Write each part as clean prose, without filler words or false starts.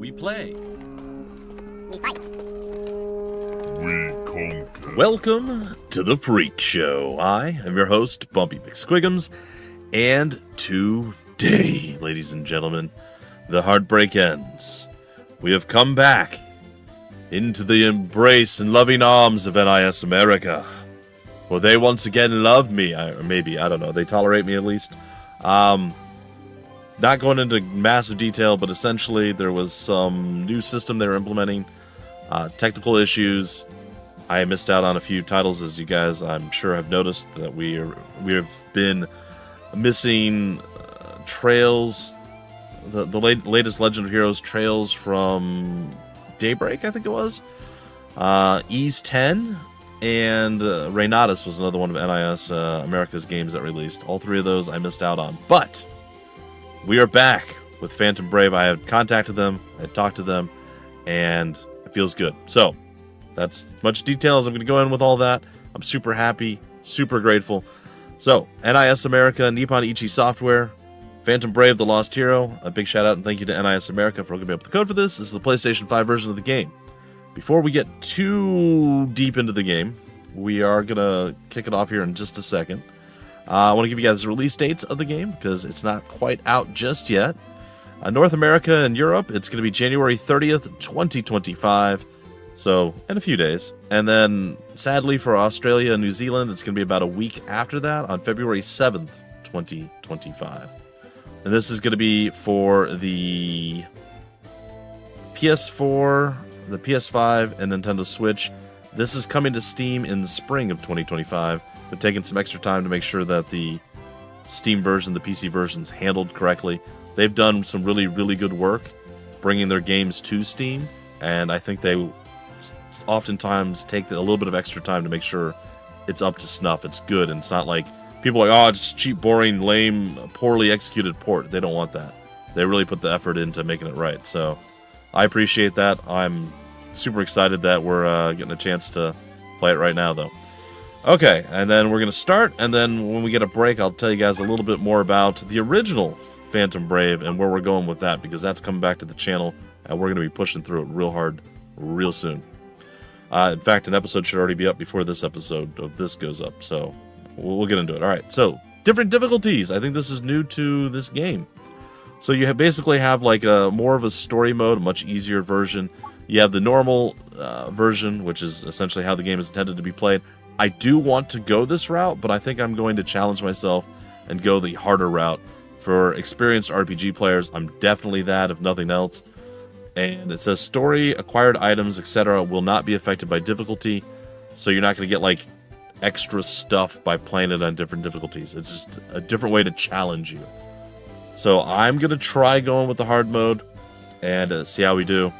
We play. We fight. We conquer. Welcome to the Freak Show. I am your host, Bumpy McSquigums, and today, ladies and gentlemen, the heartbreak ends. We have come back into the embrace and loving arms of NIS America. For they once again love me, or maybe, I don't know, they tolerate me at least. Not going into massive detail, but essentially there was some new system they were implementing, technical issues. I missed out on a few titles, as you guys, I'm sure, have noticed that we have been missing trails, the latest Legend of Heroes trails from Daybreak, I think it was. Ease 10 and Reynatus was another one of NIS America's games that released. All three of those I missed out on, but we are back with Phantom Brave. I had contacted them, I had talked to them, and it feels good. So, that's as much detail as I'm going to go in with all that. I'm super happy, super grateful. So, NIS America, Nippon Ichi Software, Phantom Brave, The Lost Hero. A big shout out and thank you to NIS America for hooking me up with the code for this. This is the PlayStation 5 version of the game. Before we get too deep into the game, we are going to kick it off here in just a second. I want to give you guys the release dates of the game because it's not quite out just yet. North America and Europe, it's going to be January 30th, 2025. So, in a few days. And then, sadly for Australia and New Zealand, it's going to be about a week after that on February 7th, 2025. And this is going to be for the PS4, the PS5, and Nintendo Switch. This is coming to Steam in the spring of 2025. But taking some extra time to make sure that the Steam version, the PC version, is handled correctly. They've done some really, really good work bringing their games to Steam, and I think they oftentimes take a little bit of extra time to make sure it's up to snuff, it's good, and it's not like people are like, oh, it's cheap, boring, lame, poorly executed port. They don't want that. They really put the effort into making it right, so I appreciate that. I'm super excited that we're getting a chance to play it right now, though. Okay, and then we're going to start, and then when we get a break, I'll tell you guys a little bit more about the original Phantom Brave and where we're going with that, because that's coming back to the channel, and we're going to be pushing through it real hard, real soon. In fact, an episode should already be up before this episode of this goes up, so we'll get into it. All right, so different difficulties. I think this is new to this game. So you basically have like a more of a story mode, a much easier version. You have the normal version, which is essentially how the game is intended to be played. I do want to go this route, but I think I'm going to challenge myself and go the harder route. For experienced RPG players, I'm definitely that, if nothing else. And it says story, acquired items, etc. will not be affected by difficulty, so you're not going to get like extra stuff by playing it on different difficulties. It's just a different way to challenge you. So I'm going to try going with the hard mode and see how we do.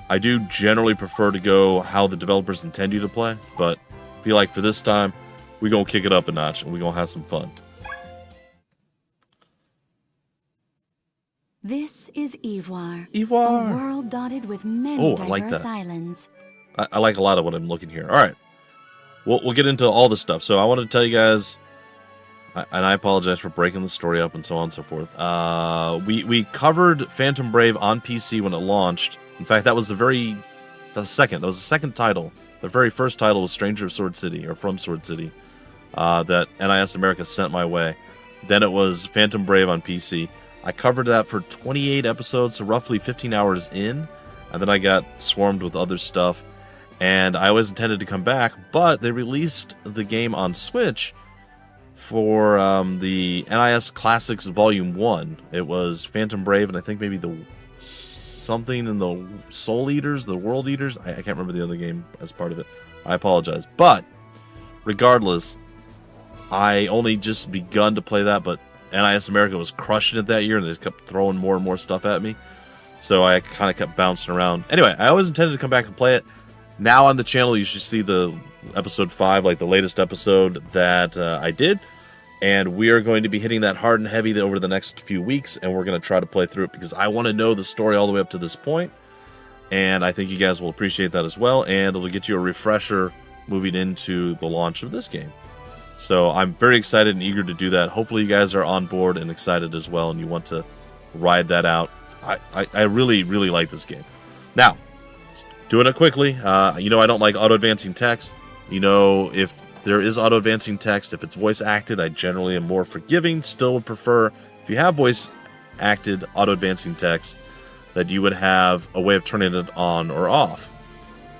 I do generally prefer to go how the developers intend you to play, but I feel like for this time, we're going to kick it up a notch and we're going to have some fun. This is Ivoire. Ivoire. A world dotted with many diverse like that. islands. I like a lot of what I'm looking here. All right. We'll get into all the stuff. So I want to tell you guys, and I apologize for breaking the story up and so on and so forth. We covered Phantom Brave on PC when it launched. In fact, that was the second title. The very first title was Stranger of Sword City, or From Sword City, that NIS America sent my way. Then it was Phantom Brave on PC. I covered that for 28 episodes, so roughly 15 hours in, and then I got swarmed with other stuff, and I always intended to come back, but they released the game on Switch for the NIS Classics Volume 1. It was Phantom Brave, and I think maybe something in the Soul Eaters, the World Eaters. I can't remember the other game as part of it. I apologize. But regardless, I only just begun to play that, but NIS America was crushing it that year, and they just kept throwing more and more stuff at me. So I kind of kept bouncing around. Anyway, I always intended to come back and play it. Now on the channel, you should see the episode 5, like the latest episode that I did. And we are going to be hitting that hard and heavy over the next few weeks, and we're going to try to play through it because I want to know the story all the way up to this point. And I think you guys will appreciate that as well, and it'll get you a refresher moving into the launch of this game. So I'm very excited and eager to do that. Hopefully you guys are on board and excited as well, and you want to ride that out. I really, really like this game. Now, doing it quickly, you know I don't like auto-advancing text. You know, if there is auto-advancing text, if it's voice-acted, I generally am more forgiving. Still would prefer, if you have voice-acted auto-advancing text, that you would have a way of turning it on or off,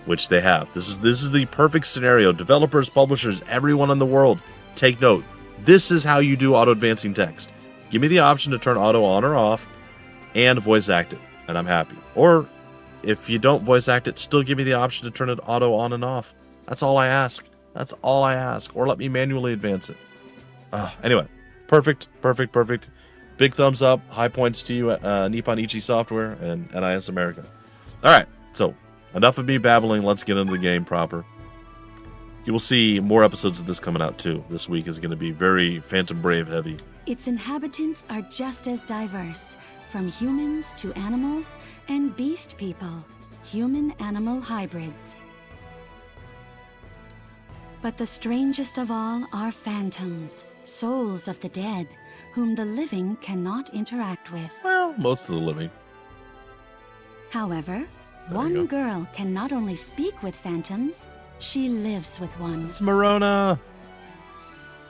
which they have. This is the perfect scenario. Developers, publishers, everyone in the world, take note. This is how you do auto-advancing text. Give me the option to turn auto on or off and voice act it, and I'm happy. Or if you don't voice act it, still give me the option to turn it auto on and off. That's all I ask. That's all I ask. Or let me manually advance it. Anyway, perfect. Big thumbs up, high points to you, Nippon Ichi Software and NIS America. All right, so enough of me babbling. Let's get into the game proper. You will see more episodes of this coming out too. This week is going to be very Phantom Brave heavy. Its inhabitants are just as diverse, from humans to animals and beast people, human-animal hybrids. But the strangest of all are phantoms, souls of the dead, whom the living cannot interact with. Well, most of the living. However, one girl can not only speak with phantoms, she lives with one. It's Morona.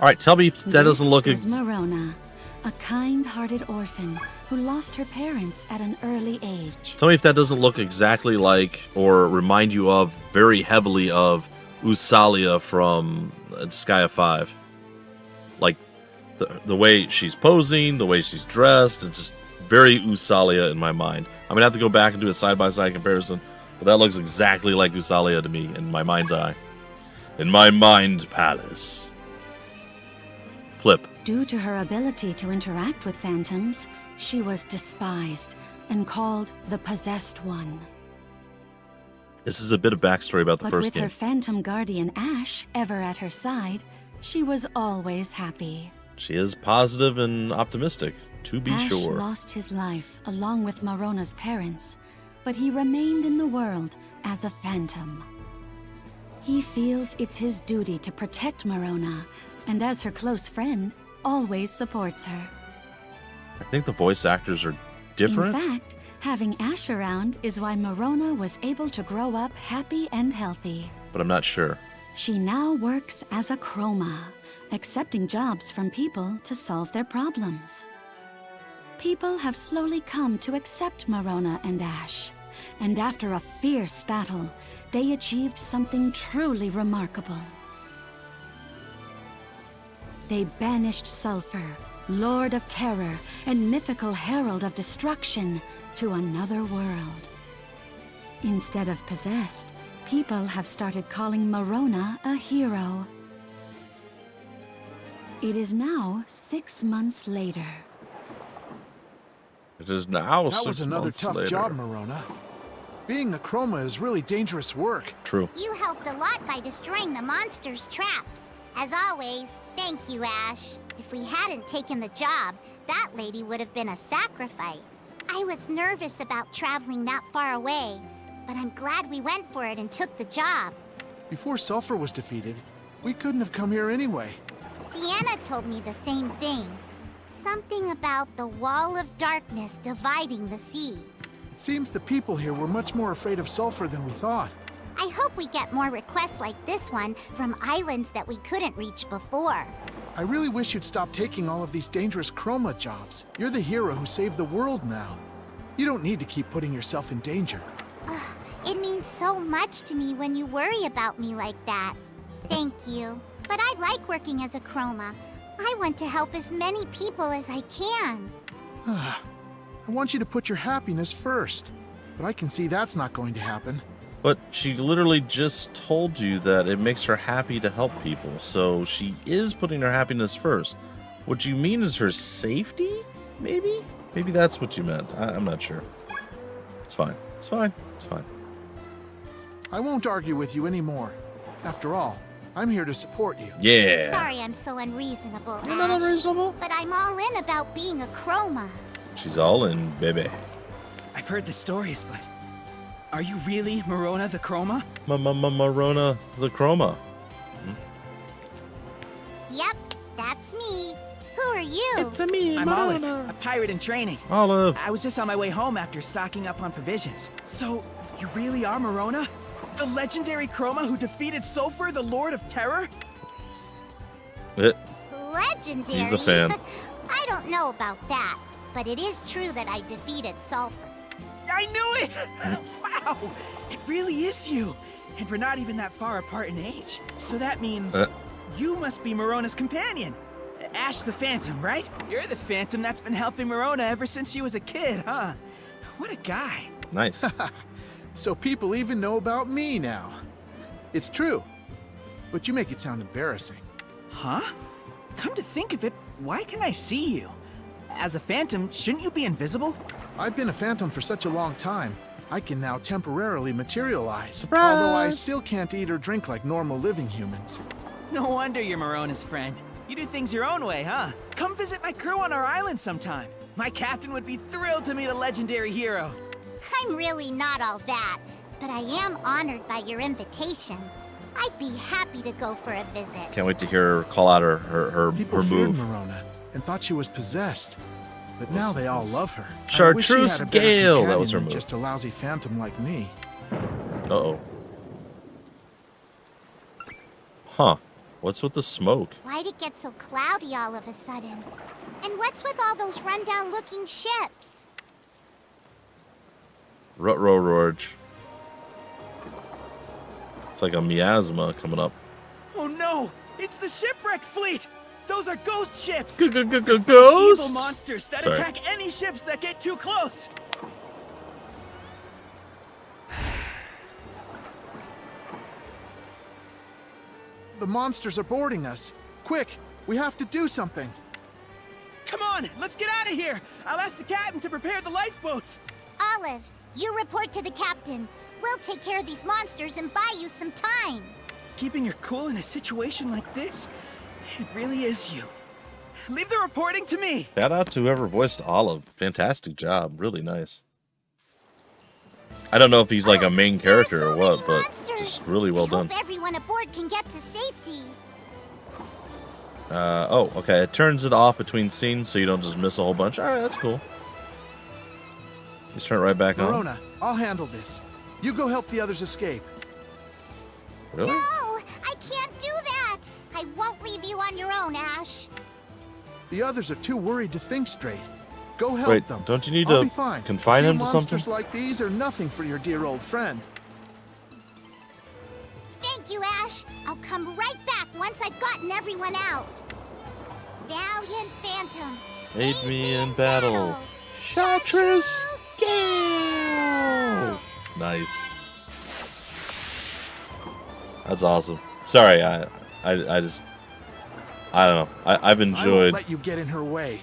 All right, tell me if that doesn't look... This is Morona, a kind-hearted orphan who lost her parents at an early age. Tell me if that doesn't look exactly like, or remind you of, very heavily of, Usalia from Sky 5. Like, the way she's posing, the way she's dressed, it's just very Usalia in my mind. I'm going to have to go back and do a side-by-side comparison, but that looks exactly like Usalia to me in my mind's eye. In my mind palace. Flip. Due to her ability to interact with phantoms, she was despised and called the Possessed One. This is a bit of backstory about the first game. But with her phantom guardian Ash ever at her side, she was always happy. She is positive and optimistic, to be sure. Ash lost his life along with Morona's parents, but he remained in the world as a phantom. He feels it's his duty to protect Morona, and as her close friend, always supports her. I think the voice actors are different. In fact, having Ash around is why Morona was able to grow up happy and healthy. But I'm not sure. She now works as a chroma, accepting jobs from people to solve their problems. People have slowly come to accept Morona and Ash, and after a fierce battle, they achieved something truly remarkable. They banished Sulphur, Lord of Terror and mythical Herald of Destruction, to another world. Instead of possessed, people have started calling Morona a hero. It is now 6 months later. It is now 6 months later. That was another tough job, Morona. Being a chroma is really dangerous work. True. You helped a lot by destroying the monster's traps. As always, thank you, Ash. If we hadn't taken the job, that lady would have been a sacrifice. I was nervous about traveling that far away, but I'm glad we went for it and took the job. Before Sulphur was defeated, we couldn't have come here anyway. Sienna told me the same thing. Something about the wall of darkness dividing the sea. It seems the people here were much more afraid of Sulphur than we thought. I hope we get more requests like this one from islands that we couldn't reach before. I really wish you'd stop taking all of these dangerous chroma jobs. You're the hero who saved the world now. You don't need to keep putting yourself in danger. It means so much to me when you worry about me like that. Thank you. But I like working as a chroma. I want to help as many people as I can. I want you to put your happiness first, but I can see that's not going to happen. But she literally just told you that it makes her happy to help people, so she is putting her happiness first. What you mean is her safety? Maybe? Maybe that's what you meant. I'm not sure. It's fine. It's fine. It's fine. I won't argue with you anymore. After all, I'm here to support you. Yeah. Sorry I'm so unreasonable, You're not Ash, unreasonable. but I'm all in about being a chroma. She's all in, baby. I've heard the stories, but are you really Morona the Chroma? Morona the Chroma. Yep, that's me. Who are you? It's a me, I'm Olive, Marona. a pirate in training. Olive. I was just on my way home after stocking up on provisions. So, you really are Marona? The legendary Chroma who defeated Sulfur, the Lord of Terror? Legendary? He's a fan. I don't know about that, but it is true that I defeated Sulfur. I knew it! Wow! It really is you! And we're not even that far apart in age. So that means you must be Marona's companion. Ash the Phantom, right? You're the Phantom that's been helping Marona ever since she was a kid, huh? What a guy. Nice. So people even know about me now. It's true. But you make it sound embarrassing. Huh? Come to think of it, why can I see you? As a Phantom, shouldn't you be invisible? I've been a phantom for such a long time. I can now temporarily materialize. Surprise! Although I still can't eat or drink like normal living humans. No wonder you're Marona's friend. You do things your own way, huh? Come visit my crew on our island sometime. My captain would be thrilled to meet a legendary hero. I'm really not all that, but I am honored by your invitation. I'd be happy to go for a visit. Can't wait to hear her call out her People feared move. Marona and thought she was possessed. But now they all love her. Chartreuse I wish she had a better Gale! That companion was her than move. just a lousy phantom like me. Uh-oh. Huh. What's with the smoke? Why'd it get so cloudy all of a sudden? And what's with all those rundown looking ships? Rut-row Rorge. It's like a miasma coming up. Oh no! It's the shipwreck fleet! Those are ghost ships! Ghost? Evil monsters that Sorry. attack any ships that get too close! The monsters are boarding us. Quick, we have to do something. Come on, let's get out of here! I'll ask the captain to prepare the lifeboats! Olive, you report to the captain. We'll take care of these monsters and buy you some time. Keeping your cool in a situation like this, it really is you. Leave the reporting to me! Shout out to whoever voiced Olive. Fantastic job. Really nice. I don't know if he's like a main character There are or so what, many but monsters. just really well I done. hope everyone aboard can get to safety. Oh, okay. It turns it off between scenes so you don't just miss a whole bunch. Alright, that's cool. Just turn it right back on. Marona, I'll handle this. You go help the others escape. Really? No, I can't do that. I won't leave you on your own, Ash. The others are too worried to think straight. Go help Wait, them. don't you need I'll to be fine. confine A few him to something? monsters like these are nothing for your dear old friend. Thank you, Ash. I'll come right back once I've gotten everyone out. Valiant phantoms, Aid me in battle. Chartreuse Gale! Nice. That's awesome. Sorry, I just, I don't know. I've I won't enjoyed, let you get in her way.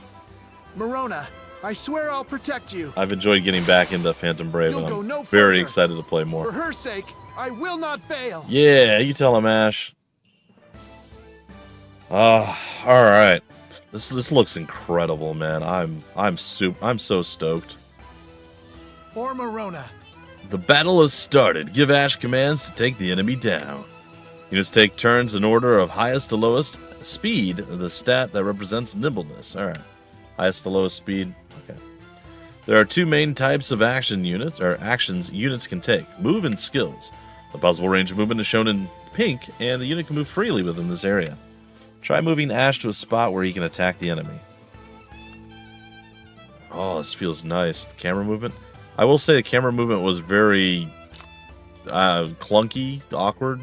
Marona, I swear I'll protect you. I've enjoyed getting back into Phantom Brave, You'll and go I'm no very further. excited to play For more. her sake, I will not fail. Yeah, you tell him, Ash. All right. This looks incredible, man. I'm so stoked. For Marona. The battle has started. Give Ash commands to take the enemy down. Units take turns in order of highest to lowest speed, the stat that represents nimbleness. All right. Highest to lowest speed. Okay. There are two main types of actions units can take. Move and skills. The possible range of movement is shown in pink, and the unit can move freely within this area. Try moving Ash to a spot where he can attack the enemy. Oh, this feels nice. The camera movement. I will say the camera movement was very clunky, awkward.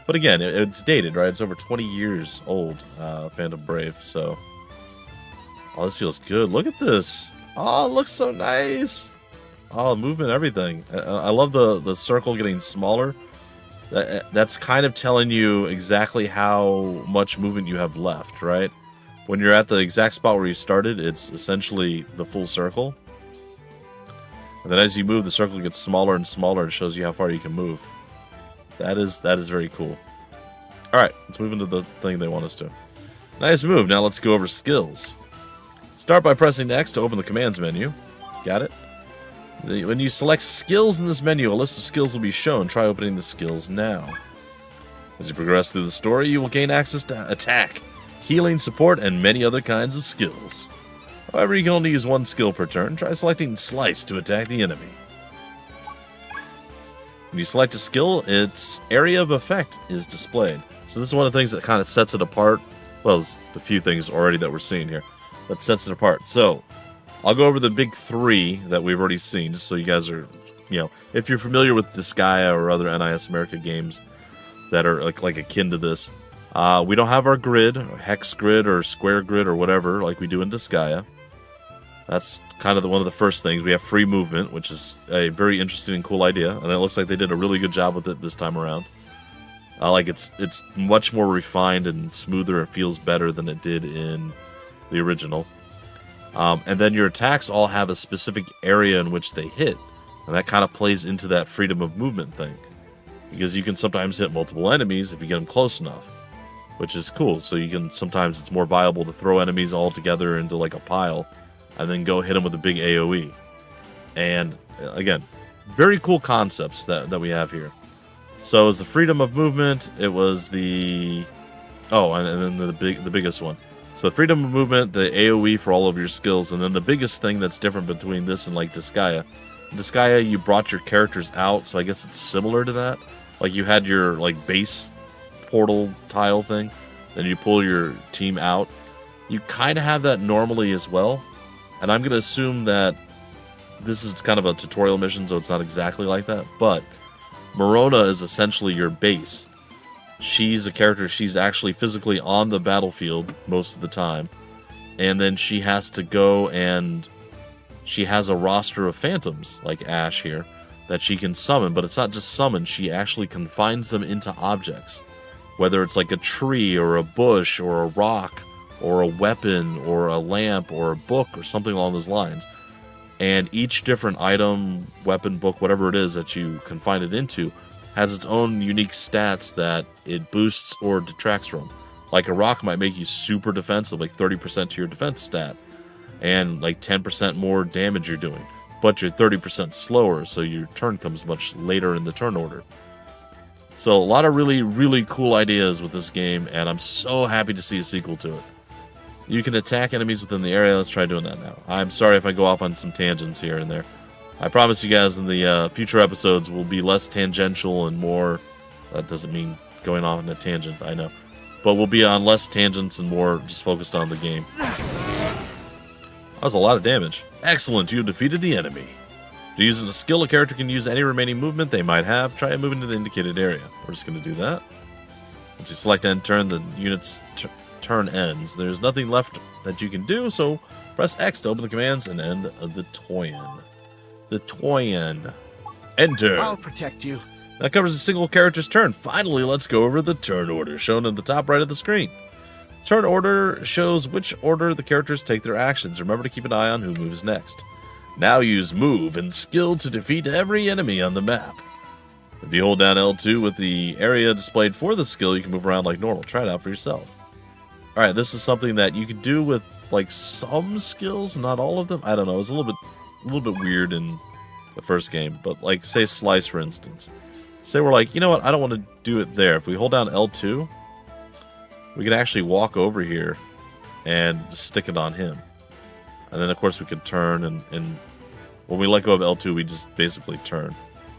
But again, it's dated, right? It's over 20 years old, Phantom Brave, so... Oh, this feels good. Look at this. Oh, it looks so nice. Oh, movement, everything. I love the circle getting smaller. That's kind of telling you exactly how much movement you have left, right? When you're at the exact spot where you started, it's essentially the full circle. And then as you move, the circle gets smaller and smaller and shows you how far you can move. That is very cool. Alright, let's move into the thing they want us to. Nice move. Now let's go over skills. Start by pressing X to open the commands menu. Got it? When you select skills in this menu, a list of skills will be shown. Try opening the skills now. As you progress through the story, you will gain access to attack, healing, support, and many other kinds of skills. However, you can only use one skill per turn. Try selecting Slice to attack the enemy. When you select a skill, its area of effect is displayed. So this is one of the things that kind of sets it apart. Well, there's a few things already that we're seeing here that sets it apart. So I'll go over the big three that we've already seen, just so you guys are, if you're familiar with Disgaea or other NIS America games that are like akin to this. We don't have our grid, or hex grid, or square grid, or whatever, like we do in Disgaea. That's kind of one of the first things. We have free movement, which is a very interesting and cool idea, and it looks like they did a really good job with it this time around. It's much more refined and smoother and feels better than it did in the original. And then your attacks all have a specific area in which they hit, and that kind of plays into that freedom of movement thing, because you can sometimes hit multiple enemies if you get them close enough, which is cool. So you can sometimes it's more viable to throw enemies all together into like a pile and then go hit them with a big AoE. And again, very cool concepts that we have here. So as the freedom of movement, it was the and then the biggest one. So the freedom of movement, the AoE for all of your skills, and then the biggest thing that's different between this and like Disgaea. In Disgaea, you brought your characters out, so I guess it's similar to that. Like you had your like base portal tile thing, then you pull your team out. You kind of have that normally as well. And I'm going to assume that this is kind of a tutorial mission, so it's not exactly like that. But Morona is essentially your base. She's a character, she's actually physically on the battlefield most of the time. And then she has to go and she has a roster of phantoms, like Ash here, that she can summon. But it's not just summon, she actually confines them into objects. Whether it's like a tree or a bush or a rock or a weapon, or a lamp, or a book, or something along those lines. And each different item, weapon, book, whatever it is that you confine it into, has its own unique stats that it boosts or detracts from. Like a rock might make you super defensive, like 30% to your defense stat, and like 10% more damage you're doing. But you're 30% slower, so your turn comes much later in the turn order. So a lot of really, really cool ideas with this game, and I'm so happy to see a sequel to it. You can attack enemies within the area. Let's try doing that now. I'm sorry if I go off on some tangents here and there. I promise you guys in the future episodes will be less tangential and more... That doesn't mean going off on a tangent, I know. But we'll be on less tangents and more just focused on the game. That was a lot of damage. Excellent, you have defeated the enemy. To use a skill, a character can use any remaining movement they might have. Try moving to the indicated area. We're just going to do that. Once you select end turn, the unit's turn ends. There's nothing left that you can do, so press X to open the commands and end the Toyin. The Toyin. Enter. I'll protect you. That covers a single character's turn. Finally, let's go over the turn order, shown in the top right of the screen. Turn order shows which order the characters take their actions. Remember to keep an eye on who moves next. Now use move and skill to defeat every enemy on the map. If you hold down L2 with the area displayed for the skill, you can move around like normal. Try it out for yourself. Alright, this is something that you can do with like some skills, not all of them. I don't know, it was a little bit weird in the first game, but like say Slice for instance. Say we're like, you know what, I don't want to do it there. If we hold down L2, we can actually walk over here and stick it on him. And then of course we could turn and when we let go of L2 we just basically turn.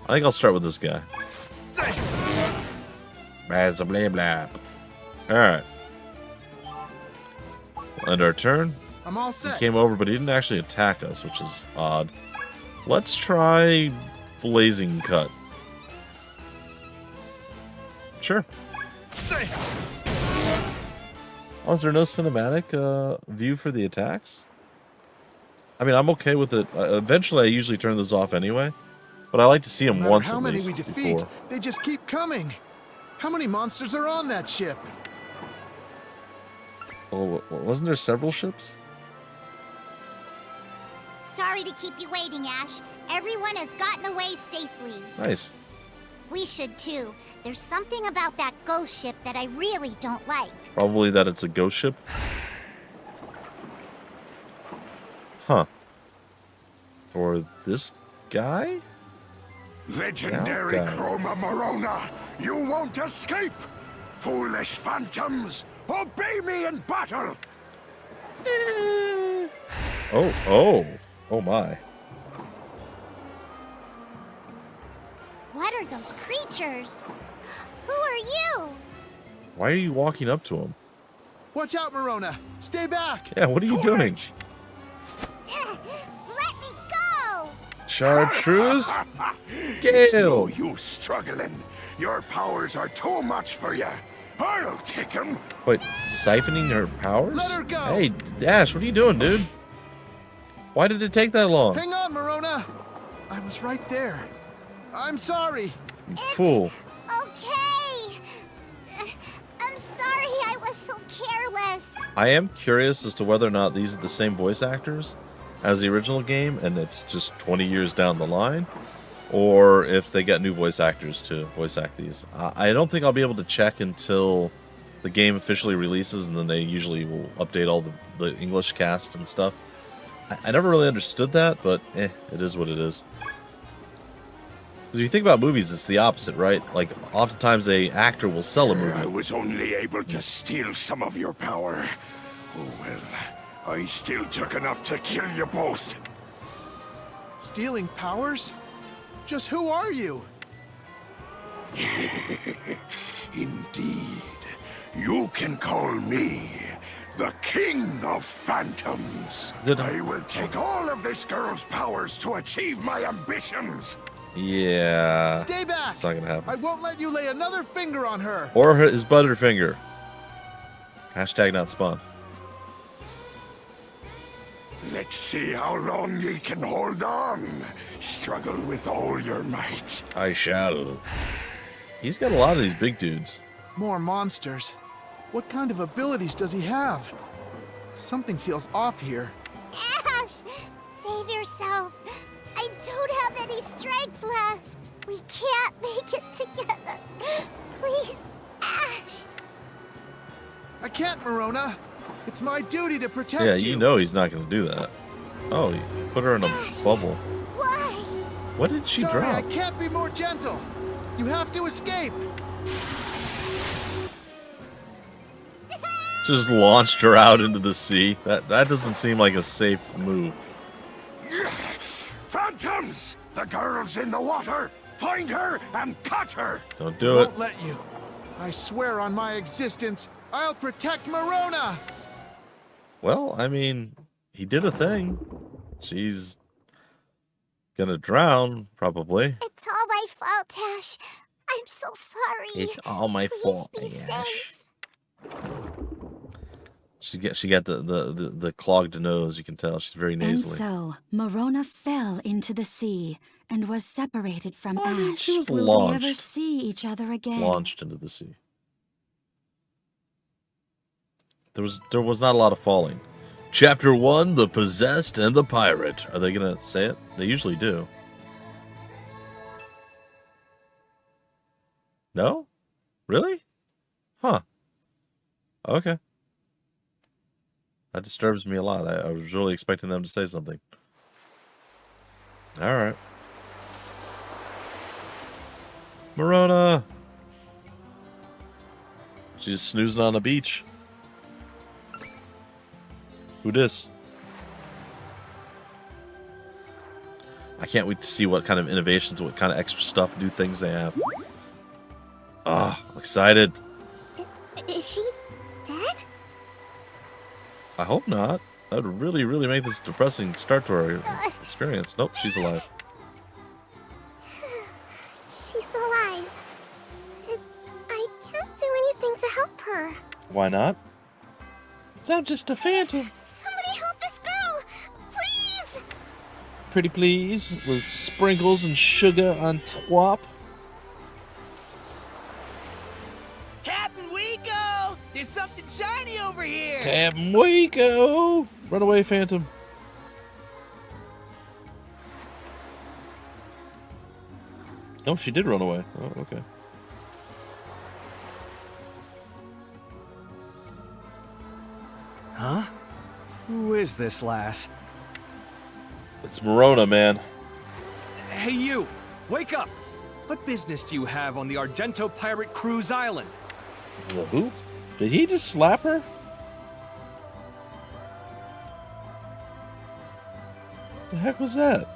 I think I'll start with this guy. Alright. We'll end our turn. I'm all He set. came over, but he didn't actually attack us, which is odd. Let's try Blazing Cut. Sure. Oh, is there no cinematic view for the attacks? I mean, I'm okay with it. Eventually, I usually turn those off anyway. But I like to see them No matter once how at many least we defeat, before. they just keep coming. How many monsters are on that ship? Oh, wasn't there several ships? Sorry to keep you waiting, Ash. Everyone has gotten away safely. Nice. We should too. There's something about that ghost ship that I really don't like. Probably that it's a ghost ship. Huh. Or this guy? Legendary Yeah, okay. Chroma Morona, you won't escape! Foolish phantoms, Obey me in battle! Oh my. What are those creatures? Who are you? Why are you walking up to him? Watch out, Morona! Stay back! Yeah, what are you doing? Let me go! Chartreuse? It's no Gale! use struggling. Your powers are too much for you. I'll take him. Wait, siphoning her powers? Let her go! Hey, Dash, what are you doing, dude? Why did it take that long? Hang on, Morona! I was right there. I'm sorry. Fool. Okay. I'm sorry I was so careless. I am curious as to whether or not these are the same voice actors as the original game, and it's just 20 years down the line, or if they got new voice actors to voice act these. I don't think I'll be able to check until the game officially releases, and then they usually will update all the English cast and stuff. I never really understood that, but it is what it is. Because if you think about movies, it's the opposite, right? Like, oftentimes a actor will sell a movie. I was only able to steal some of your power. Oh well, I still took enough to kill you both. Stealing powers? Just who are you? Indeed. You can call me the King of Phantoms. I will take all of this girl's powers to achieve my ambitions. Yeah. Stay back! It's not gonna happen. I won't let you lay another finger on her. Or his butterfinger. Hashtag not spawn. Let's see how long ye can hold on. Struggle with all your might. I shall. He's got a lot of these big dudes. More monsters. What kind of abilities does he have? Something feels off here. Ash, save yourself. I don't have any strength left. We can't make it together. Please, Ash. I can't, Morona. It's my duty to protect Yeah, you. you know he's not going to do that. Oh, he put her in a Ash, bubble. Why? What did she Sorry, drop? I can't be more gentle. You have to escape. Just launched her out into the sea. That doesn't seem like a safe move. Phantoms! The girl's in the water! Find her and catch her! Don't do it. Won't let you. I swear on my existence, I'll protect Morona. Well, I mean, he did a thing. She's gonna drown, probably. It's all my fault, Ash. I'm so sorry. It's all my Please fault, be Ash. safe. She got the clogged nose. You can tell she's very And nasally. so, Morona fell into the sea and was separated from I mean, Ash. she was Will we ever launched. see each other again? Launched into the sea. There was not a lot of falling. Chapter 1, The Possessed and the Pirate. Are they gonna say it? They usually do. No? Really? Huh. Okay. That disturbs me a lot. I was really expecting them to say something. Alright. Morona! She's snoozing on the beach. Who dis? I can't wait to see what kind of innovations, what kind of extra stuff, new things they have. Ah, I'm excited. Is she dead? I hope not. That would really, really make this a depressing start to our experience. Nope, she's alive. She's alive. I can't do anything to help her. Why not? I'm just a phantom. Somebody help this girl! Please! Pretty please, with sprinkles and sugar on top. Captain Weeko! There's something shiny over here! Captain Waco! Run away, Phantom. No, she did run away. Oh, okay. Huh? Who is this lass? It's Morona, man. Hey you! Wake up! What business do you have on the Argento Pirate Cruise Island? The who? Did he just slap her? The heck was that?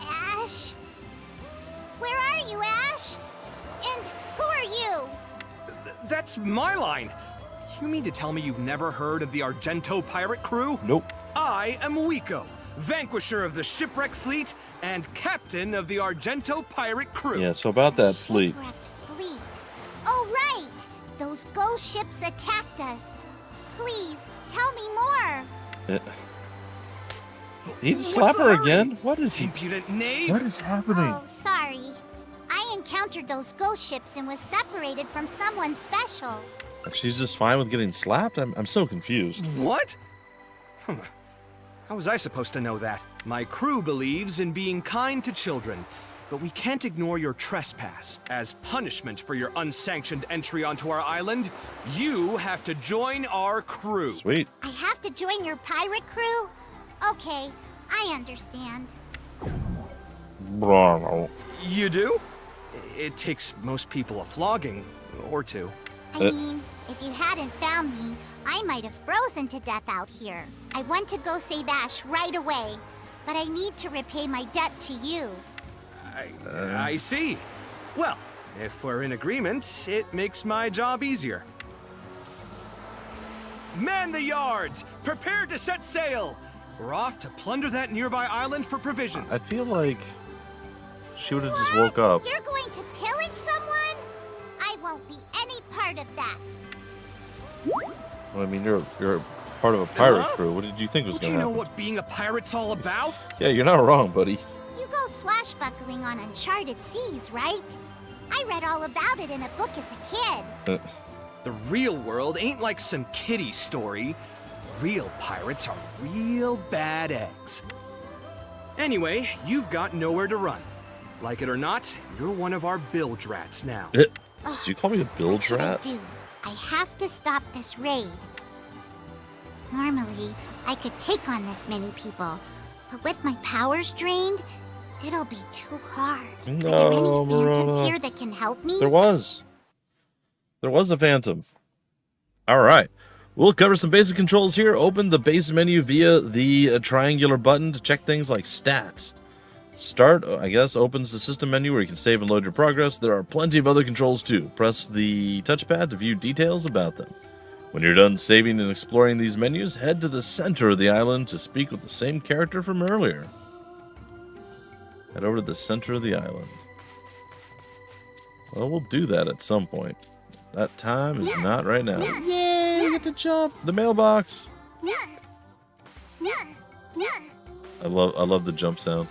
Ash? Where are you, Ash? And who are you? That's my line. You mean to tell me you've never heard of the Argento pirate crew? Nope. I am Wiko, vanquisher of the shipwreck fleet and captain of the Argento pirate crew. Yeah, so about that fleet. Shipwrecked fleet. Oh, right. Those ghost ships attacked us. Please, tell me more. He just What's slap her the again? hurry? What is he? Impudent knave! What is happening? Oh, sorry. I encountered those ghost ships and was separated from someone special. She's just fine with getting slapped? I'm so confused. What? How was I supposed to know that? My crew believes in being kind to children, but we can't ignore your trespass. As punishment for your unsanctioned entry onto our island, you have to join our crew. Sweet. I have to join your pirate crew? Okay, I understand. Bravo. You do? It takes most people a flogging, or two. I mean, if you hadn't found me, I might have frozen to death out here. I want to go save Ash right away, but I need to repay my debt to you. I see. Well, if we're in agreement, it makes my job easier. Man the yards! Prepare to set sail! We're off to plunder that nearby island for provisions. I feel like she would have just woke up. You're going to pillage someone? I won't be any part of that. Well, I mean, you're part of a pirate crew. What did you think was Don't going to you know happen? what being a pirate's all about? Yeah, you're not wrong, buddy. You go swashbuckling on uncharted seas, right? I read all about it in a book as a kid. The real world ain't like some kiddie story. Real pirates are real bad eggs. Anyway, you've got nowhere to run. Like it or not, you're one of our bilge rats now. Did you call me a bilge What should I rat? do? I have to stop this raid. Normally, I could take on this many people, but with my powers drained, it'll be too hard. Are there any No, phantoms Marona. here that can help me? There was a phantom. All right. We'll cover some basic controls here. Open the base menu via the triangular button to check things like stats. Start, I guess, opens the system menu where you can save and load your progress. There are plenty of other controls too. Press the touchpad to view details about them. When you're done saving and exploring these menus, head to the center of the island to speak with the same character from earlier. Head over to the center of the island. Well, we'll do that at some point. That time is not right now. Yay, we get to jump. The mailbox. I love the jump sound.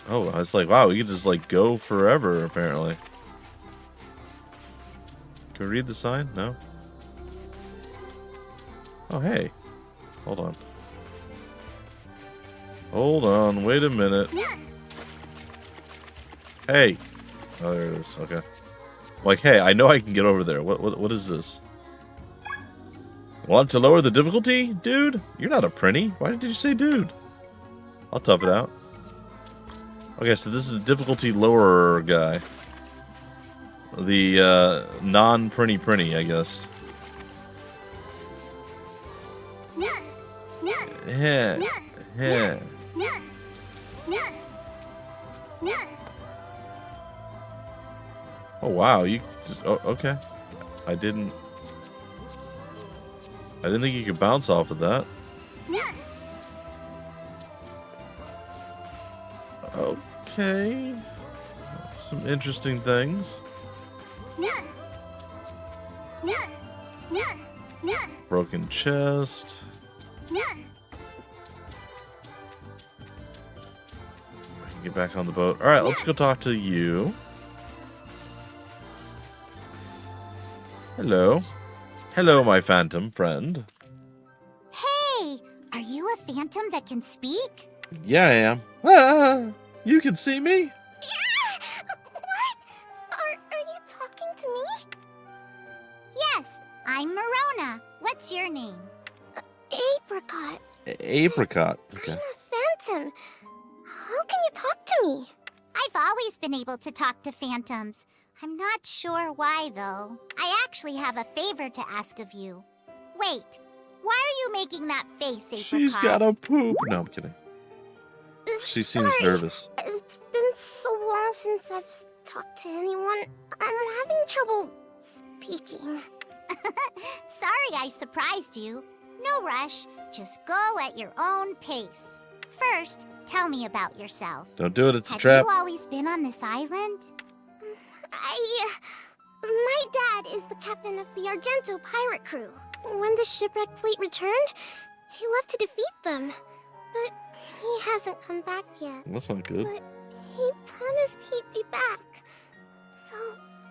Oh, I was like, wow, we could just like go forever apparently. Can we read the sign? No. Oh, hey. Hold on. Hold on, wait a minute. Hey. Oh, there it is. Okay. Like, hey, I know I can get over there. What is this? Want to lower the difficulty? Dude, you're not a prinny. Why did you say dude? I'll tough it out. Okay, so this is a difficulty lower guy. The non-prinny, I guess. Yeah. Yeah. Oh wow, you just okay. I didn't think you could bounce off of that. Okay. Some interesting things. Broken chest. I can get back on the boat. Alright, let's go talk to you. Hello. Hello, my phantom friend. Hey, are you a phantom that can speak? Yeah, I am. Ah, you can see me? Yeah! What? Are you talking to me? Yes, I'm Marona. What's your name? Apricot. Apricot. Okay. I'm a phantom. How can you talk to me? I've always always been able to talk to phantoms. I'm not sure why, though. I actually have a favor to ask of you. Wait, why are you making that face, Apricot? She's got a poop. No, I'm kidding. She seems nervous. It's been so long since I've talked to anyone. I'm having trouble speaking. Sorry I surprised you. No rush. Just go at your own pace. First, tell me about yourself. Don't do it, it's a trap. Have you always been on this island? My dad is the captain of the Argento pirate crew. When the shipwrecked fleet returned, he left to defeat them. But he hasn't come back yet. That's not good. But he promised he'd be back. So,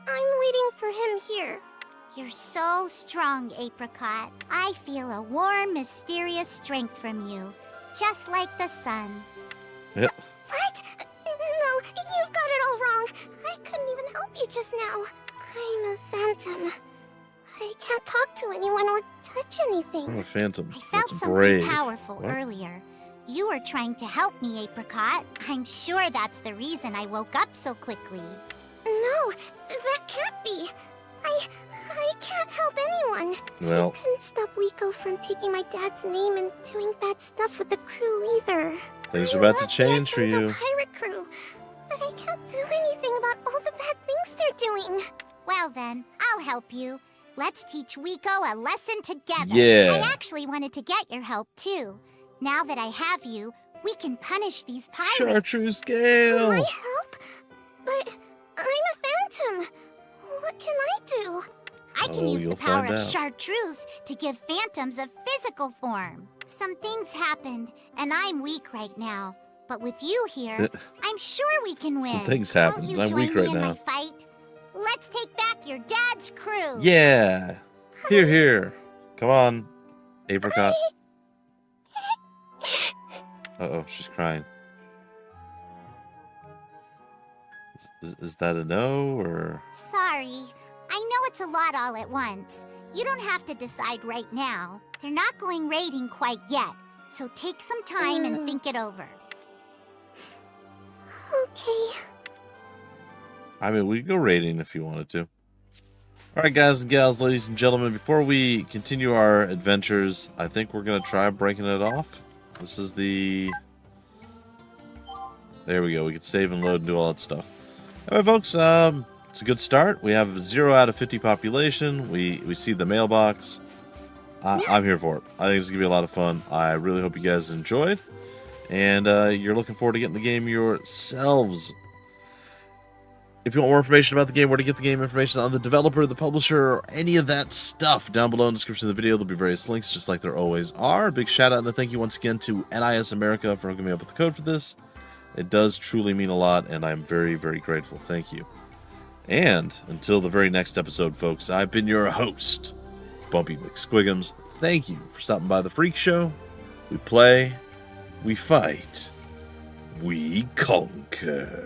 I'm waiting for him here. You're so strong, Apricot. I feel a warm, mysterious strength from you. Just like the sun. Yep. What? No, you've got it all wrong. I couldn't even help you just now. I'm a phantom. I can't talk to anyone or touch anything. I'm a phantom. I felt That's something brave. powerful What? earlier. You were trying to help me, Apricot. I'm sure that's the reason I woke up so quickly. No, that can't be. I can't help anyone. Well. I couldn't stop Wiko from taking my dad's name and doing bad stuff with the crew either. Things are about to change for you. Pirate crew, but I can't do anything about all the bad things they're doing. Well then, I'll help you. Let's teach Wiko a lesson together. Yeah. I actually wanted to get your help too. Now that I have you, we can punish these pirates. Chartreuse scale. My help? But I'm a phantom. What can I do? I can use the power find of out. chartreuse to give phantoms a physical form. Some things happened, and I'm weak right now. But with you here, I'm sure we can win. Some things happened, Won't you and I'm join weak me right in now. my fight? Let's take back your dad's crew. Yeah. Here, here. Come on, Apricot. Uh-oh, she's crying. Is that a no, or? Sorry. I know it's a lot all at once. You don't have to decide right now. They're not going raiding quite yet, so take some time and think it over. Okay. I mean, we could go raiding if you wanted to. Alright, guys and gals, ladies and gentlemen, before we continue our adventures, I think we're going to try breaking it off. This is the... There we go. We can save and load and do all that stuff. Alright, folks, it's a good start. We have 0 out of 50 population. We see the mailbox. I'm here for it. I think it's going to be a lot of fun. I really hope you guys enjoyed. And you're looking forward to getting the game yourselves. If you want more information about the game, where to get the game, information on the developer, the publisher, or any of that stuff, down below in the description of the video, there'll be various links, just like there always are. A big shout out and a thank you once again to NIS America for hooking me up with the code for this. It does truly mean a lot, and I'm very, very grateful. Thank you. And until the very next episode, folks, I've been your host, Bumpy McSquigums. Thank you for stopping by the Freak Show. We play, we fight, we conquer.